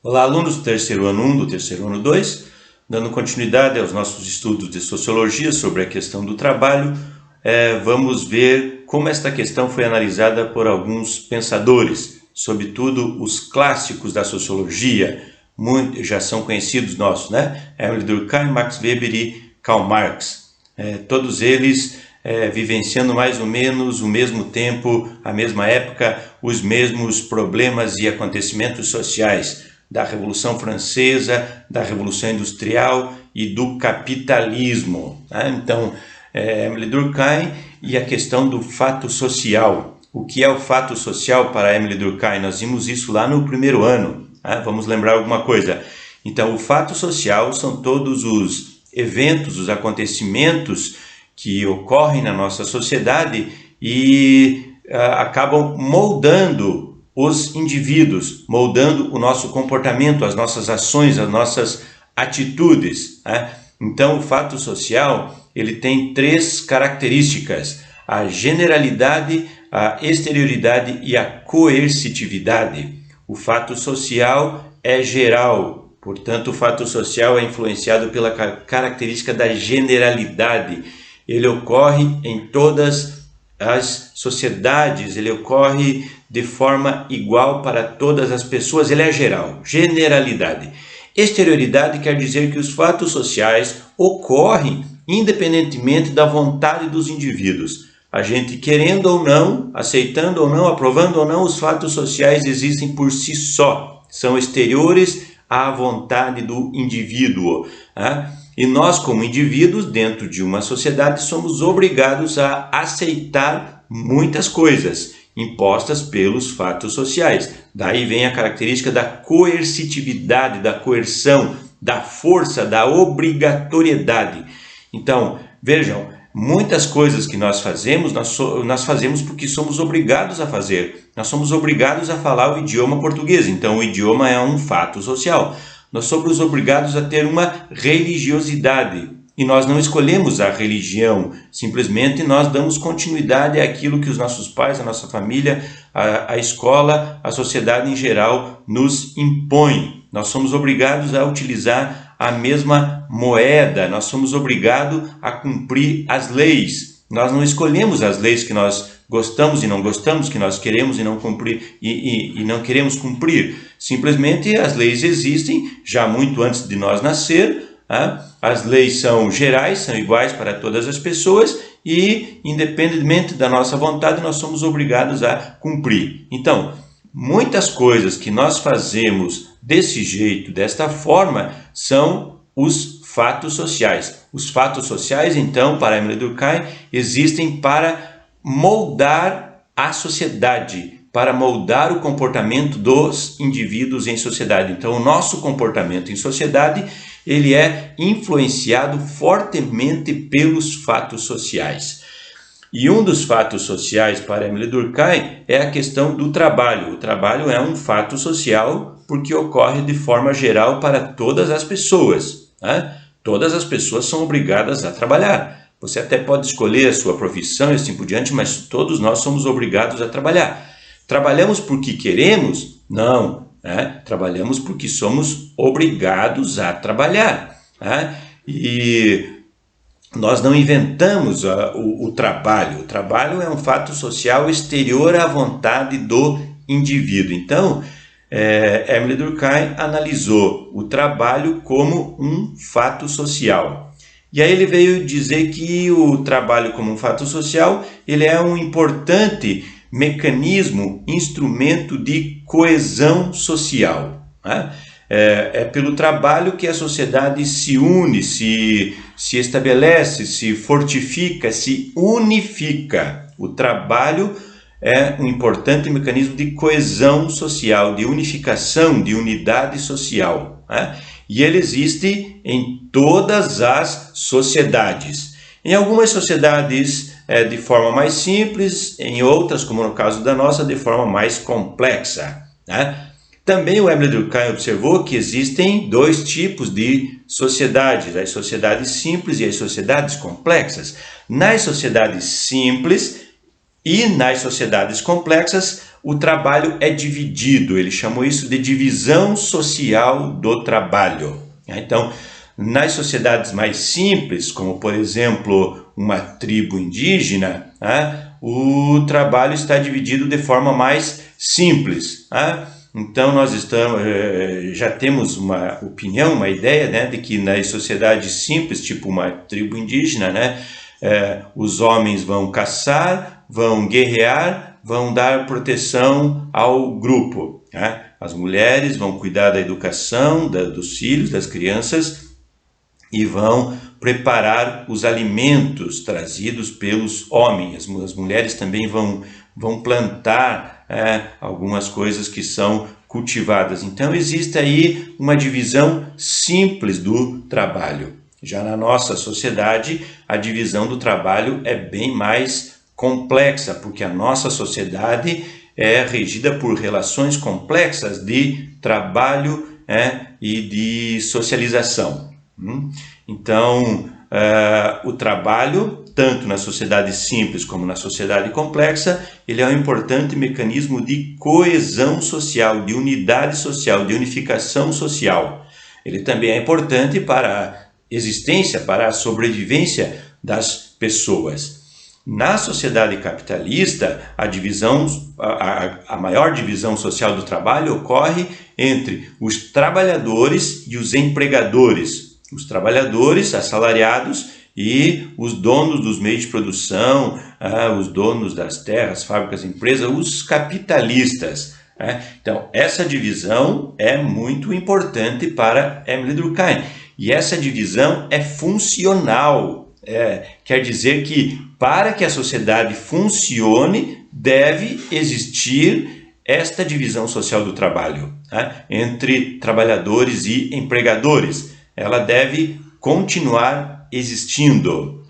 Olá, alunos do terceiro ano 1, do terceiro ano 2, dando continuidade aos nossos estudos de sociologia sobre a questão do trabalho, vamos ver como esta questão foi analisada por alguns pensadores, sobretudo os clássicos da sociologia, já são conhecidos nossos, né? Émile Durkheim, Max Weber e Karl Marx. Todos eles vivenciando mais ou menos o mesmo tempo, a mesma época, os mesmos problemas e acontecimentos sociais da Revolução Francesa, da Revolução Industrial e do capitalismo. Então, Émile Durkheim e a questão do fato social. O que é o fato social para Émile Durkheim? Nós vimos isso lá no primeiro ano. Vamos lembrar alguma coisa. Então, o fato social são todos os eventos, os acontecimentos que ocorrem na nossa sociedade e acabam moldando os indivíduos, moldando o nosso comportamento, as nossas ações, as nossas atitudes. Então, o fato social ele tem três características: a generalidade, a exterioridade e a coercitividade. O fato social é geral, portanto, o fato social é influenciado pela característica da generalidade. Ele ocorre em todas as sociedades, ele ocorre de forma igual para todas as pessoas, ele é geral, generalidade. Exterioridade quer dizer que os fatos sociais ocorrem independentemente da vontade dos indivíduos. A gente querendo ou não, aceitando ou não, aprovando ou não, os fatos sociais existem por si só, são exteriores à vontade do indivíduo. E nós, como indivíduos, dentro de uma sociedade, somos obrigados a aceitar muitas coisas impostas pelos fatos sociais. Daí vem a característica da coercitividade, da coerção, da força, da obrigatoriedade. Então, vejam, muitas coisas que nós fazemos, nós fazemos porque somos obrigados a fazer. Nós somos obrigados a falar o idioma português, então o idioma é um fato social. Nós somos obrigados a ter uma religiosidade. E nós não escolhemos a religião, simplesmente nós damos continuidade àquilo que os nossos pais, a nossa família, a escola, a sociedade em geral nos impõe. Nós somos obrigados a utilizar a mesma moeda, nós somos obrigados a cumprir as leis. Nós não escolhemos as leis que nós gostamos e não gostamos, que nós queremos e não cumprir e não queremos cumprir. Simplesmente as leis existem já muito antes de nós nascer. As leis são gerais, são iguais para todas as pessoas e, independentemente da nossa vontade, nós somos obrigados a cumprir. Então, muitas coisas que nós fazemos desse jeito, desta forma, são os fatos sociais. Os fatos sociais, então, para Émile Durkheim, existem para moldar a sociedade, para moldar o comportamento dos indivíduos em sociedade. Então, o nosso comportamento em sociedade ele é influenciado fortemente pelos fatos sociais. E um dos fatos sociais para Émile Durkheim é a questão do trabalho. O trabalho é um fato social porque ocorre de forma geral para todas as pessoas. Todas as pessoas são obrigadas a trabalhar. Você até pode escolher a sua profissão e assim por diante, mas todos nós somos obrigados a trabalhar. Trabalhamos porque queremos? Não. Trabalhamos porque somos obrigados a trabalhar. E nós não inventamos o trabalho. O trabalho é um fato social exterior à vontade do indivíduo. Então, Émile Durkheim analisou o trabalho como um fato social. E aí ele veio dizer que o trabalho como um fato social ele é um importante mecanismo, instrumento de coesão social. É pelo trabalho que a sociedade se une, se estabelece, se fortifica, se unifica. O trabalho é um importante mecanismo de coesão social, de unificação, de unidade social. E ele existe em todas as sociedades. Em algumas sociedades de forma mais simples, em outras, como no caso da nossa, de forma mais complexa. Também o Émile Durkheim observou que existem dois tipos de sociedades, as sociedades simples e as sociedades complexas. Nas sociedades simples, E nas sociedades complexas, o trabalho é dividido. Ele chamou isso de divisão social do trabalho. Então, nas sociedades mais simples, como por exemplo uma tribo indígena, o trabalho está dividido de forma mais simples. Então nós já temos uma opinião, uma ideia, né, de que nas sociedades simples, tipo uma tribo indígena, né, os homens vão caçar, vão guerrear, vão dar proteção ao grupo. As mulheres vão cuidar da educação dos filhos, das crianças, e vão preparar os alimentos trazidos pelos homens. As mulheres também vão plantar algumas coisas que são cultivadas. Então existe aí uma divisão simples do trabalho. Já na nossa sociedade, a divisão do trabalho é bem mais complexa, porque a nossa sociedade é regida por relações complexas de trabalho e de socialização. Então, o trabalho, tanto na sociedade simples como na sociedade complexa, ele é um importante mecanismo de coesão social, de unidade social, de unificação social. Ele também é importante para a existência, para a sobrevivência das pessoas. Na sociedade capitalista, a maior divisão social do trabalho ocorre entre os trabalhadores e os empregadores. Os trabalhadores assalariados e os donos dos meios de produção, os donos das terras, fábricas, empresas, os capitalistas. Então, essa divisão é muito importante para Emile Durkheim. E essa divisão é funcional. Quer dizer que, para que a sociedade funcione, deve existir esta divisão social do trabalho, entre trabalhadores e empregadores. Ela deve continuar existindo.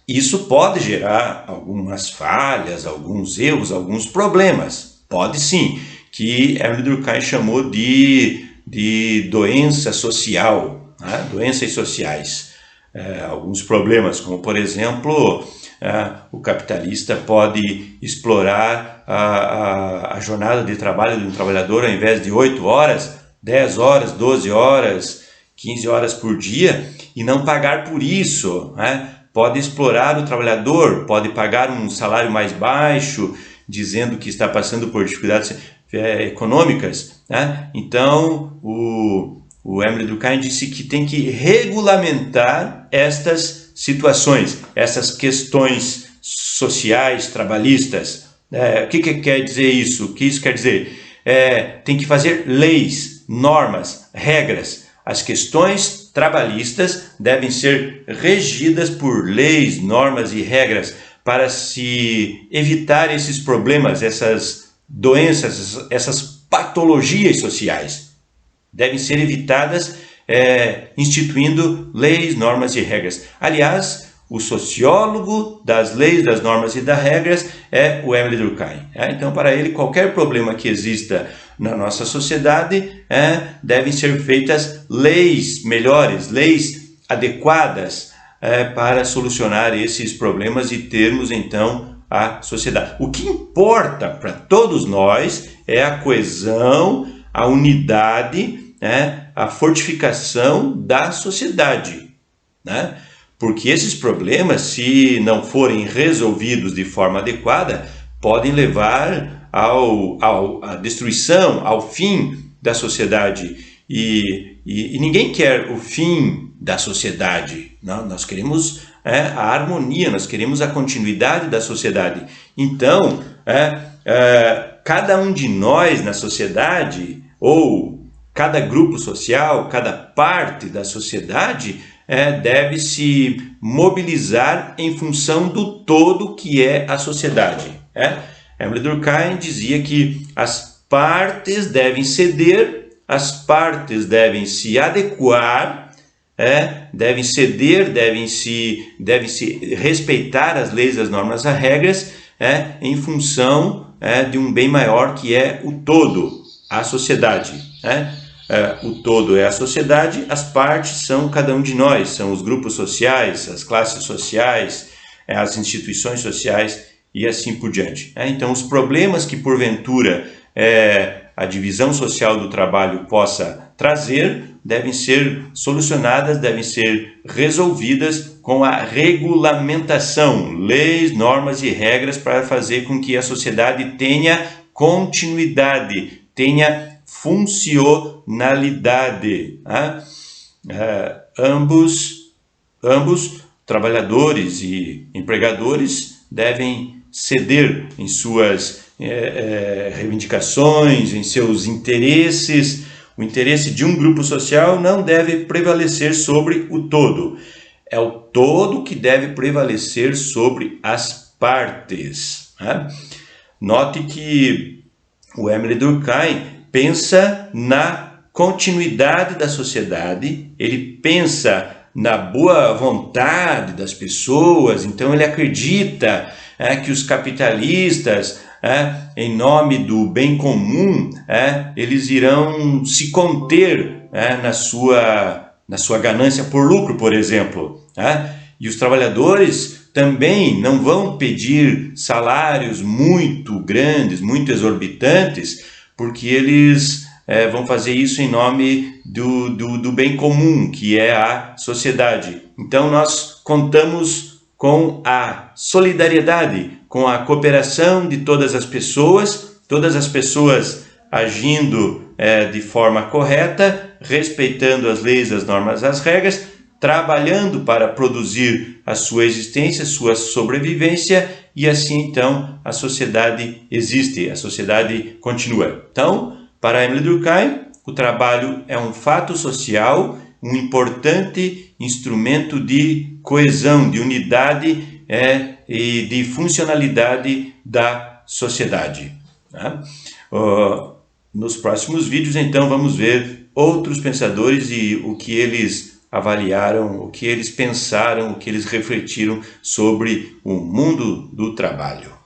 Isso pode gerar algumas falhas, alguns erros, alguns problemas. Pode sim, que Emile Durkheim chamou de doença social, doenças sociais. Alguns problemas, como por exemplo, o capitalista pode explorar a jornada de trabalho de um trabalhador ao invés de 8 horas, 10 horas, 12 horas, 15 horas por dia e não pagar por isso. Pode explorar o trabalhador, pode pagar um salário mais baixo, dizendo que está passando por dificuldades econômicas. Então, o Emile Durkheim disse que tem que regulamentar estas situações, essas questões sociais, trabalhistas. O que quer dizer isso? O que isso quer dizer? Tem que fazer leis, normas, regras. As questões trabalhistas devem ser regidas por leis, normas e regras para se evitar esses problemas, essas doenças, essas patologias sociais. Devem ser evitadas instituindo leis, normas e regras. Aliás, o sociólogo das leis, das normas e das regras é o Emile Durkheim. Então, para ele, qualquer problema que exista na nossa sociedade, devem ser feitas leis melhores, leis adequadas para solucionar esses problemas e termos, então, a sociedade. O que importa para todos nós é a coesão, a unidade, a fortificação da sociedade. Porque esses problemas, se não forem resolvidos de forma adequada, podem levar à destruição, ao fim da sociedade. E ninguém quer o fim da sociedade. Não, nós queremos a harmonia, nós queremos a continuidade da sociedade. Então, cada um de nós na sociedade, ou cada grupo social, cada parte da sociedade, deve se mobilizar em função do todo que é a sociedade. Emile Durkheim dizia que as partes devem ceder, as partes devem se adequar, devem ceder, devem se respeitar as leis, as normas, as regras, em função de um bem maior que é o todo, a sociedade. O todo é a sociedade, as partes são cada um de nós, são os grupos sociais, as classes sociais, as instituições sociais e assim por diante. Então, os problemas que porventura a divisão social do trabalho possa trazer devem ser solucionadas, devem ser resolvidas com a regulamentação, leis, normas e regras para fazer com que a sociedade tenha continuidade, tenha funcionalidade. Ambos, trabalhadores e empregadores, devem ceder em suas reivindicações, em seus interesses. O interesse de um grupo social não deve prevalecer sobre o todo. É o todo que deve prevalecer sobre as partes. Note que o Émile Durkheim pensa na continuidade da sociedade, ele pensa na boa vontade das pessoas, então ele acredita que os capitalistas, em nome do bem comum, eles irão se conter na sua ganância por lucro, por exemplo. E os trabalhadores também não vão pedir salários muito grandes, muito exorbitantes, porque eles vão fazer isso em nome do bem comum, que é a sociedade. Então nós contamos com a solidariedade, com a cooperação de todas as pessoas agindo de forma correta, respeitando as leis, as normas, as regras, trabalhando para produzir a sua existência, sua sobrevivência, e assim então a sociedade existe, a sociedade continua. Então, para Émile Durkheim, o trabalho é um fato social, um importante instrumento de coesão, de unidade e de funcionalidade da sociedade. Nos próximos vídeos, então, vamos ver outros pensadores e o que eles avaliaram, o que eles pensaram, o que eles refletiram sobre o mundo do trabalho.